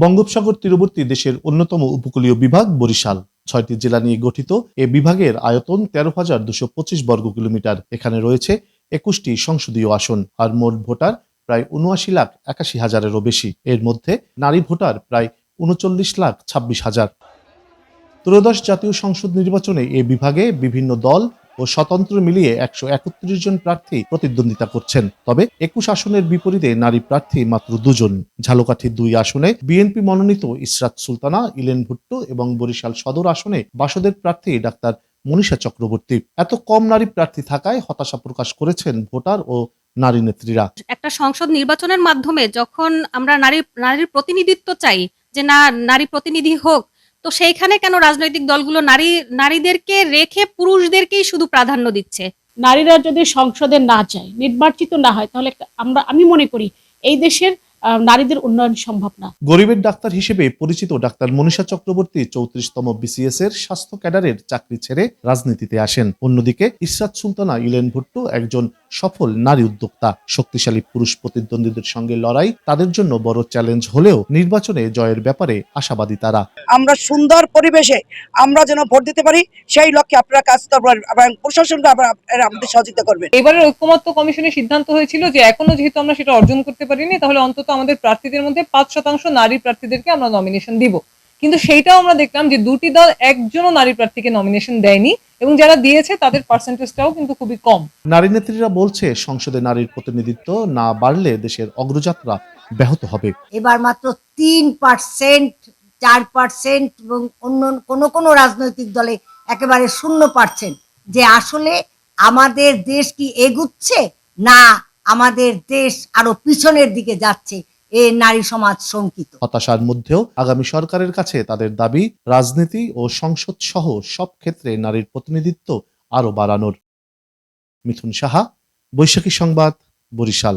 বঙ্গোপসাগর তীরবর্তী দেশের অন্যতম উপকূলীয় বিভাগ বরিশাল। ৬টি জেলা নিয়ে গঠিত এ বিভাগের আয়তন ১৩,২২৫ বর্গ কিলোমিটার। এখানে রয়েছে ২১টি সংসদীয় আসন, আর মোট ভোটার প্রায় ৭৯,৮১,০০০-এরও বেশি। এর মধ্যে নারী ভোটার প্রায় ৩৯,২৬,০০০। ত্রয়োদশ জাতীয় সংসদ নির্বাচনে এ বিভাগে বিভিন্ন দল ও স্বতন্ত্র মিলিয়ে ১৩১ জন প্রার্থী প্রতিদ্বন্দ্বিতা করছেন। তবে ২১ আসনের বিপরীতে নারী প্রার্থী মাত্র ২ জন। ঝালকাঠি ২ আসনে বিএনপি মনোনীত ইশরাত সুলতানা, ইলেন ভুট্টো এবং বরিশাল সদর আসনে বাসদের প্রার্থী ডাক্তার মনীষা চক্রবর্তী। এত কম নারী প্রার্থী থাকায় হতাশা প্রকাশ করেছেন ভোটার ও নারী নেত্রীরা। একটা সংসদ নির্বাচনের মাধ্যমে যখন আমরা নারীর প্রতিনিধিত্ব চাই, যে না, নারী প্রতিনিধি হোক, তো সেইখানে কেন রাজনৈতিক দলগুলো নারীদেরকে রেখে পুরুষদেরকেই শুধু প্রাধান্য দিচ্ছে? নারীরা যদি সংসদে না যায়, নির্বাচিত না হয়, তাহলে আমি মনে করি এই দেশের নারীদের উন্নয়ন সম্ভব না। গরিবের ডাক্তার হিসেবে পরিচিত ডাক্তার মনীষা চক্রবর্তী ৩৪তম বিসিএস এর স্বাস্থ্য ক্যাডারের চাকরি ছেড়ে রাজনীতিতে আসেন। অন্যদিকে ইশরাত সুলতানা, ইলেন ভুট্টো একজন সফল নারী উদ্যোক্তা। শক্তিশালী পুরুষ প্রতিদ্বন্দ্বীদের সঙ্গে লড়াই তাদের জন্য বড় চ্যালেঞ্জ হলেও নির্বাচনে জয়ের ব্যাপারে আশাবাদী তারা। আমরা সুন্দর পরিবেশে আমরা যেন ভোট দিতে পারি, সেই লক্ষ্যে আপনারা কাজ করবেন এবং প্রশাসনকে আমাদের সহযোগিতা করবেন। এবারের ঐক্যমত্য কমিশনের সিদ্ধান্ত হয়েছিল যে এখনো যেহেতু আমরা সেটা অর্জন করতে পারিনি, তাহলে অন্তত আমাদের প্রার্থীদের মধ্যে ৫% নারী প্রার্থীদেরকে আমরা নমিনেশন দিব। কিন্তু সেইটাও আমরা দেখলাম যে দুটি দল একজনও নারী প্রার্থীকে নমিনেশন দেয়নি, এবং যারা দিয়েছে তাদের পার্সেন্টেজটাও কিন্তু খুবই কম। নারী নেত্রীরা বলছে, সংসদে নারীর প্রতিনিধিত্ব না বাড়লে দেশের অগ্রযাত্রা ব্যাহত হবে। এবার মাত্র ৩%, ৪% এবং অন্য কোনো রাজনৈতিক দলে একেবারে 0%। যে আসলে আমাদের দেশ কি এগুচ্ছে না আমাদের দেশ আরো পিছনের দিকে যাচ্ছে, এ নারী সমাজ শঙ্কিত। হতাশার মধ্যেও আগামী সরকারের কাছে তাদের দাবি, রাজনীতি ও সংসদ সহ সব ক্ষেত্রে নারীর প্রতিনিধিত্ব আরও বাড়ানোর। মিথুন সাহা, বৈশাখী সংবাদ, বরিশাল।